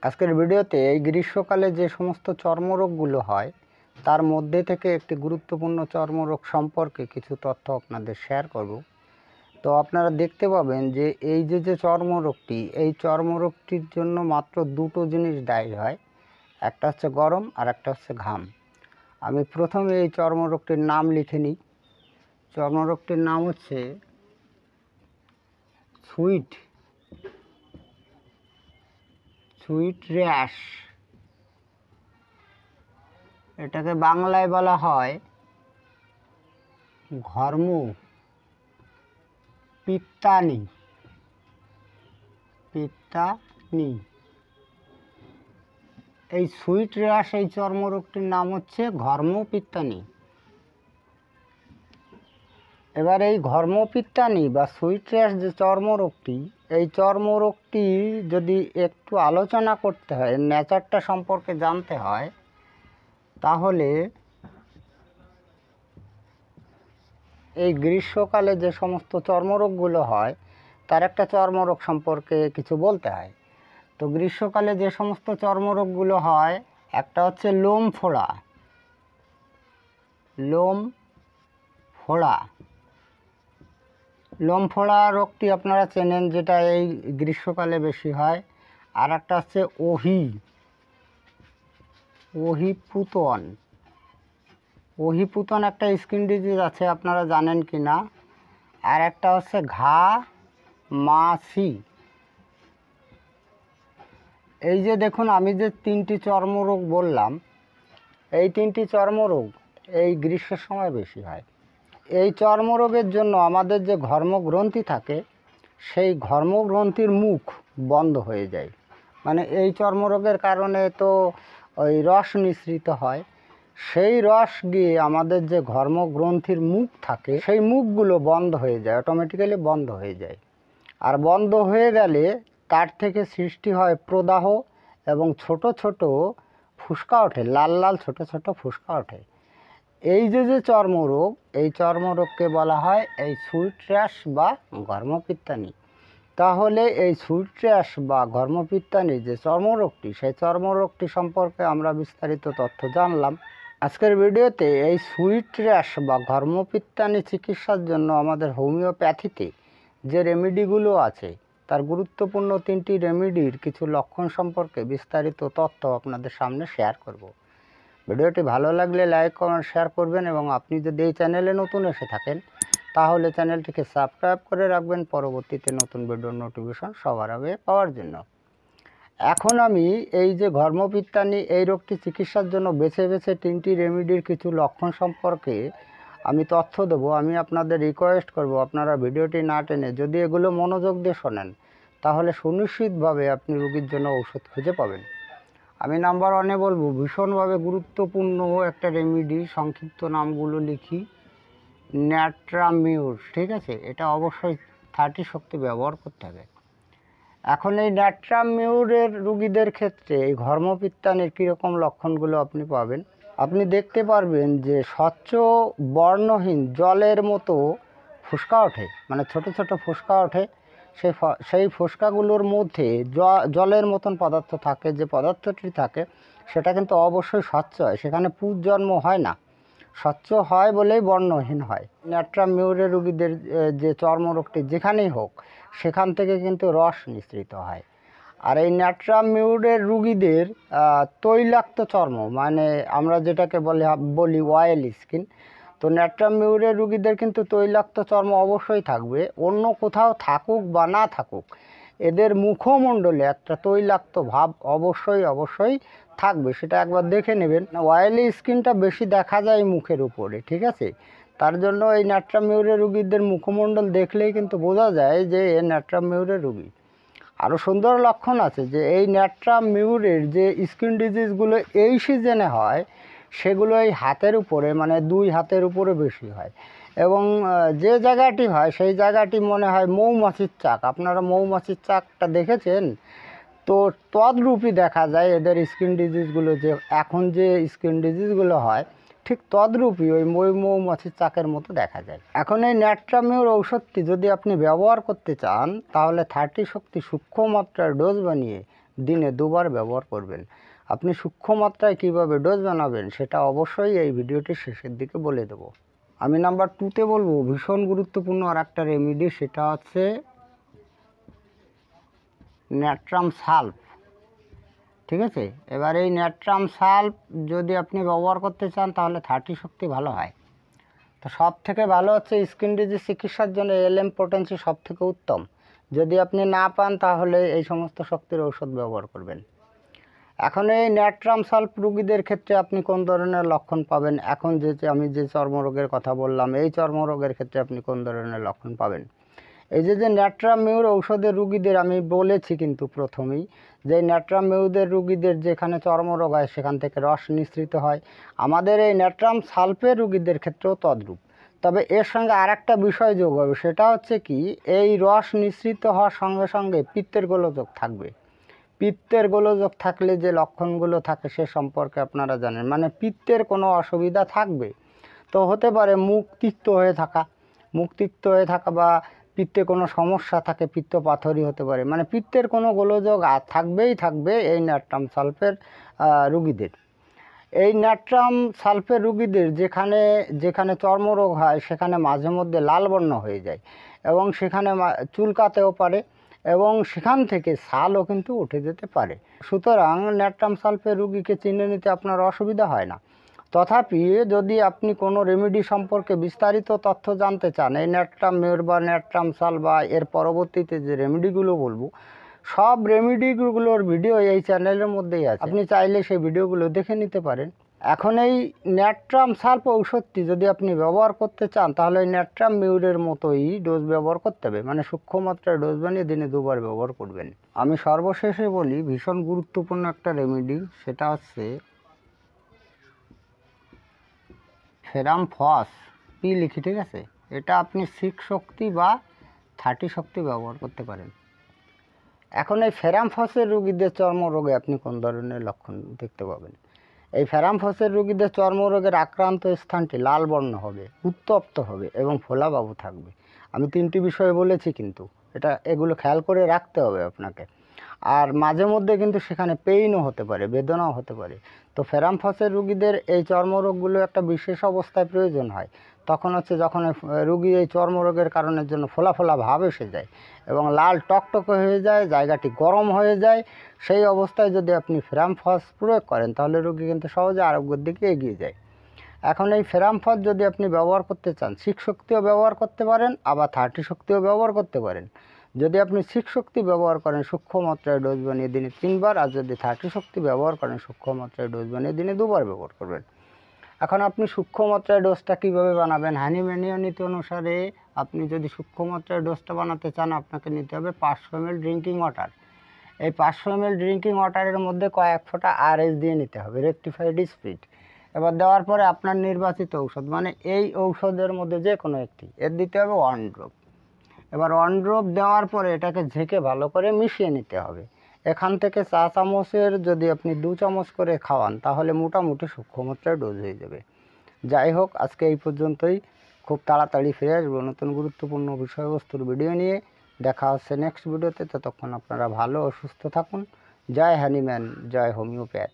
আজকের ভিডিওতে এই গ্রীষ্মকালে যে সমস্ত চর্মরোগগুলো হয় তার মধ্যে থেকে একটি গুরুত্বপূর্ণ চর্মরোগ সম্পর্কে কিছু তথ্য আপনাদের শেয়ার করব। তো আপনারা দেখতে পাবেন যে এই যে চর্মরোগটি, এই চর্মরোগটির জন্য মাত্র দুটো জিনিস দায়ী হয়। একটা হচ্ছে গরম আর একটা হচ্ছে ঘাম। আমি প্রথমে এই চর্মরোগটির নাম লিখে নিই। চর্মরোগটির নাম হচ্ছে সুইট র্যাশ। এটাকে বাংলায় বলা হয় ঘর্ম পিত্তানি। এই সুইট র্যাশ, এই চর্মরোগটির নাম হচ্ছে ঘর্মপিত্তানি। এবার এই ঘর্মপিত্তানি বা সুইট র্যাশ যে চর্মরোগটি, এই চর্মরোগটি যদি একটু আলোচনা করতে হয়, নেচারটা সম্পর্কে জানতে হয়, তাহলে এই গ্রীষ্মকালে যে সমস্ত চর্মরোগগুলো হয় তার একটা চর্মরোগ সম্পর্কে কিছু বলতে হয়। তো গ্রীষ্মকালে যে সমস্ত চর্মরোগগুলো হয়, একটা হচ্ছে লোম ফোড়া রোগটি আপনারা চেনেন, যেটা এই গ্রীষ্মকালে বেশি হয়। আর একটা হচ্ছে ওহিপুতন একটা স্কিন ডিজিজ আছে, আপনারা জানেন কি না। আর একটা হচ্ছে ঘামাসি। এই যে দেখুন, আমি যে তিনটি চর্মরোগ বললাম, এই তিনটি চর্মরোগ এই গ্রীষ্মের সময় বেশি হয়। এই চর্মরোগের জন্য আমাদের যে ঘর্মগ্রন্থি থাকে, সেই ঘর্মগ্রন্থির মুখ বন্ধ হয়ে যায়। মানে এই চর্মরোগের কারণে তো ওই রস নিঃসৃত হয়, সেই রস গিয়ে আমাদের যে ঘর্মগ্রন্থির মুখ থাকে সেই মুখগুলো বন্ধ হয়ে যায়, অটোমেটিক্যালি বন্ধ হয়ে যায়। আর বন্ধ হয়ে গেলে তার থেকে সৃষ্টি হয় প্রদাহ এবং ছোট ছোট ফুসকা ওঠে, লাল লাল ছোট ছোট ফুসকা ওঠে। এই যে চর্মরোগ, এই চর্মরোগকে বলা হয় এই সুইট র্যাশ বা ঘর্মপিত্তানি। তাহলে এই সুইট র্যাশ বা ঘর্মপিত্তানি যে চর্মরোগটি, সেই চর্মরোগটি সম্পর্কে আমরা বিস্তারিত তথ্য জানলাম। আজকের ভিডিওতে এই সুইট র্যাশ বা ঘর্মপিত্তানি চিকিৎসার জন্য আমাদের হোমিওপ্যাথিতে যে রেমেডিগুলো আছে, তার গুরুত্বপূর্ণ তিনটি রেমেডির কিছু লক্ষণ সম্পর্কে বিস্তারিত তথ্য আপনাদের সামনে শেয়ার করব। ভিডিওটি ভালো লাগলে লাইক, কমেন্ট, শেয়ার করবেন এবং আপনি যদি এই চ্যানেলে নতুন এসে থাকেন তাহলে চ্যানেলটিকে সাবস্ক্রাইব করে রাখবেন পরবর্তীতে নতুন ভিডিওর নোটিফিকেশন সবার আগে পাওয়ার জন্য। এখন আমি এই যে ঘর্মপিত্তানি এই রোগটি চিকিৎসার জন্য বেছে বেছে তিনটি রেমেডির কিছু লক্ষণ সম্পর্কে আমি তথ্য দেব। আমি আপনাদের রিকোয়েস্ট করব, আপনারা ভিডিওটি না টেনে যদি এগুলো মনোযোগ দিয়ে শোনেন তাহলে সুনিশ্চিতভাবে আপনি রোগীর জন্য ঔষধ খুঁজে পাবেন। আমি নাম্বার 1-এ বলবো, ভীষণভাবে গুরুত্বপূর্ণ একটা রেমেডি, সংক্ষিপ্ত নামগুলো লিখি, ন্যাট্রামিউর। ঠিক আছে, এটা অবশ্যই 30 শক্তি ব্যবহার করতে হবে। এখন এই ন্যাট্রামিউরের রোগীদের ক্ষেত্রে এই ঘর্মপিত্তানির কীরকম লক্ষণগুলো আপনি পাবেন। আপনি দেখতে পারবেন যে স্বচ্ছ বর্ণহীন জলের মতো ফুসকা ওঠে, মানে ছোট ছোট ফুসকা ওঠে। সেই ফুসকাগুলোর মধ্যে জলের মতন পদার্থ থাকে। যে পদার্থটি থাকে সেটা কিন্তু অবশ্যই স্বচ্ছ হয়, সেখানে পুঁজ জন্ম হয় না, স্বচ্ছ হয় বলেই বর্ণহীন হয়। ন্যাট্রামিউরের রোগীদের যে চর্মরোগটি যেখানেই হোক সেখান থেকে কিন্তু রস নিঃসৃত হয়। আর এই ন্যাট্রামিউরের রোগীদের তৈলাক্ত চর্ম, মানে আমরা যেটাকে বলি অয়েল স্কিন, তো ন্যাট্রামিউরের রোগীদের কিন্তু তৈলাক্ত চর্ম অবশ্যই থাকবে। অন্য কোথাও থাকুক বা না থাকুক, এদের মুখমণ্ডলে একটা তৈলাক্ত ভাব অবশ্যই থাকবে, সেটা একবার দেখে নেবেন। অয়েলি স্কিনটা বেশি দেখা যায় মুখের উপরে, ঠিক আছে। তার জন্য এই ন্যাট্রামিউরের রোগীদের মুখমণ্ডল দেখলেই কিন্তু বোঝা যায় যে এ ন্যাট্রামিউরের রোগী। আরও সুন্দর লক্ষণ আছে যে এই ন্যাট্রামিউরের যে স্কিন ডিজিজগুলো এই সিজনে হয় সেগুলো এই হাতের উপরে, মানে 2 হাতের উপরে বেশি হয়। এবং যে জায়গাটি হয় সেই জায়গাটি মনে হয় মৌমাছির চাক। আপনারা মৌমাছির চাকটা দেখেছেন? তো তদ্রূপই দেখা যায় এদের স্কিন ডিজিজগুলো, যে এখন যে স্কিন ডিজিজগুলো হয় ঠিক তদ্রূপই ওই মৌমাছির চাকের মতো দেখা যায়। এখন এই ন্যাট্রামিউর ঔষধটি যদি আপনি ব্যবহার করতে চান তাহলে 30 শক্তি সূক্ষ্ম মাত্রার ডোজ বানিয়ে দিনে 2 বার ব্যবহার করবেন। আপনি সূক্ষ্ম মাত্রায় কীভাবে ডোজ বানাবেন সেটা অবশ্যই এই ভিডিওটির শেষের দিকে বলে দেব। আমি নাম্বার 2তে বলবো ভীষণ গুরুত্বপূর্ণ আর একটা রেমেডি, সেটা হচ্ছে ন্যাট্রাম সালফ। ঠিক আছে, এবার এই ন্যাট্রাম সালফ যদি আপনি ব্যবহার করতে চান তাহলে 30 শক্তি ভালো হয়। তো সব থেকে ভালো হচ্ছে স্কিন ডিজিজ চিকিৎসার জন্য এলএম পোটেন্সি সব থেকে উত্তম। যদি আপনি না পান তাহলে এই সমস্ত শক্তির ঔষধ ব্যবহার করবেন। এখন এই ন্যাট্রাম সালফ রোগীদের ক্ষেত্রে আপনি কোন ধরনের লক্ষণ পাবেন, এখন আমি যে চর্মরোগের কথা বললাম এই চর্মরোগের ক্ষেত্রে আপনি কোন ধরনের লক্ষণ পাবেন। এই যে ন্যাট্রাম মিউর ঔষধের রুগীদের আমি বলেছি কিন্তু প্রথমেই যে ন্যাট্রাম মিউদের রুগীদের যেখানে চর্মরোগ হয় সেখান থেকে রস নিঃসৃত হয়। আমাদের এই ন্যাট্রাম সালফের রুগীদের ক্ষেত্রেও তদ্রূপ। তবে এর সঙ্গে আর একটা বিষয় যোগ হবে, সেটা হচ্ছে কি এই রস নিঃসৃত হওয়ার সঙ্গে সঙ্গে পিত্তের গোলযোগ থাকবে। পিত্তের গোলযোগ থাকলে যে লক্ষণগুলো থাকে সে সম্পর্কে আপনারা জানেন, মানে পিত্তের কোনো অসুবিধা থাকবে। তো হতে পারে মুখ তিক্ত হয়ে থাকা বা পিত্তে কোনো সমস্যা থাকে, পিত্ত পাথরি হতে পারে, মানে পিত্তের কোনো গোলযোগ থাকবে এই ন্যাট্রাম সালফের রুগীদের। এই ন্যাট্রাম সালফের রুগীদের যেখানে যেখানে চর্মরোগ হয় সেখানে মাঝে মধ্যে লাল বর্ণ হয়ে যায় এবং সেখানে চুলকাতেও পারে এবং সেখান থেকে ছালও কিন্তু উঠে যেতে পারে। সুতরাং ন্যাট্রাম সালফের রুগীকে চিনে নিতে আপনার অসুবিধা হয় না। তথাপি যদি আপনি কোনো রেমেডি সম্পর্কে বিস্তারিত তথ্য জানতে চান, এই ন্যাট্রাম মিউর বা ন্যাট্রাম সাল বা এর পরবর্তীতে যে রেমেডিগুলো বলবো সব রেমেডিগুলোর ভিডিও এই চ্যানেলের মধ্যেই আছে, আপনি চাইলে সেই ভিডিওগুলো দেখে নিতে পারেন। এখন এই ন্যাট্রাম সালফ ঔষধটি যদি আপনি ব্যবহার করতে চান তাহলে এই ন্যাট্রাম মিউরের মতোই ডোজ ব্যবহার করতে হবে, মানে সূক্ষ্ম মাত্রায় ডোজ বানিয়ে দিনে 2 বার ব্যবহার করবেন। আমি সর্বশেষে বলি ভীষণ গুরুত্বপূর্ণ একটা রেমেডি, সেটা হচ্ছে ফেরাম ফস পি লিখি, ঠিক আছে। এটা আপনি 6 শক্তি বা 30 শক্তি ব্যবহার করতে পারেন। এখন এই ফেরাম ফসের রোগীদের চর্মরোগে আপনি কোন ধরনের লক্ষণ দেখতে পাবেন। এই ফেরাম ফসের রোগীদের চর্মরোগের আক্রান্ত স্থানটি লাল বর্ণ হবে, উত্তপ্ত হবে এবং ফোলাবাবু থাকবে। আমি 3টি বিষয় বলেছি, কিন্তু এগুলো খেয়াল করে রাখতে হবে আপনাকে। আর মাঝে মধ্যে কিন্তু সেখানে পেইনও হতে পারে, বেদনাও হতে পারে। তো ফেরাম ফসের রুগীদের এই চর্মরোগগুলো একটা বিশেষ অবস্থায় প্রয়োজন হয়। তখন হচ্ছে যখন রুগী এই চর্মরোগের কারণের জন্য ফোলা ফোলা ভাব এসে যায় এবং লাল টকটকে হয়ে যায়, জায়গাটি গরম হয়ে যায়, সেই অবস্থায় যদি আপনি ফেরাম ফস প্রয়োগ করেন তাহলে রুগী কিন্তু সহজে আরোগ্যের দিকে এগিয়ে যায়। এখন এই ফেরাম ফস যদি আপনি ব্যবহার করতে চান 6 শক্তিও ব্যবহার করতে পারেন, আবার 30 শক্তিও ব্যবহার করতে পারেন। যদি আপনি 6 শক্তি ব্যবহার করেন সূক্ষ্ম মাত্রায় ডোজ বানিয়ে দিনে 3 বার, আর যদি 30 শক্তি ব্যবহার করেন সূক্ষ্ম মাত্রায় ডোজ বানিয়ে দিনে 2 বার ব্যবহার করবেন। এখন আপনি সূক্ষ্ম মাত্রায় ডোজটা কীভাবে বানাবেন, হ্যানিম্যানীয় নীতি অনুসারে আপনি যদি সূক্ষ্ম মাত্রায় ডোজটা বানাতে চান আপনাকে নিতে হবে 500 ml ড্রিঙ্কিং ওয়াটার। এই 500 ml ড্রিঙ্কিং ওয়াটারের মধ্যে কয়েক ফোঁটা আরএস দিয়ে নিতে হবে, রেকটিফাইড স্পিরিট। এবার দেওয়ার পরে আপনার নির্বাচিত ঔষধ, মানে এই ঔষধের মধ্যে যে কোনো একটি, এর দিতে হবে 1 ড্রপ। এবার 1 ড্রপ দেওয়ার পরে এটাকে ঝেঁকে ভালো করে মিশিয়ে নিতে হবে। এখান থেকে চা চামচের যদি আপনি 2 চামচ করে খাওয়ান তাহলে মোটামুটি সূক্ষ্ম মাত্রায় ডোজ হয়ে যাবে। যাই হোক, আজকে এই পর্যন্তই। খুব তাড়াতাড়ি ফিরে আসবো নতুন গুরুত্বপূর্ণ বিষয়বস্তুর ভিডিও নিয়ে। দেখা হচ্ছে নেক্সট ভিডিওতে। ততক্ষণ আপনারা ভালো ও সুস্থ থাকুন। জয় হ্যানিম্যান, জয় হোমিওপ্যাথ।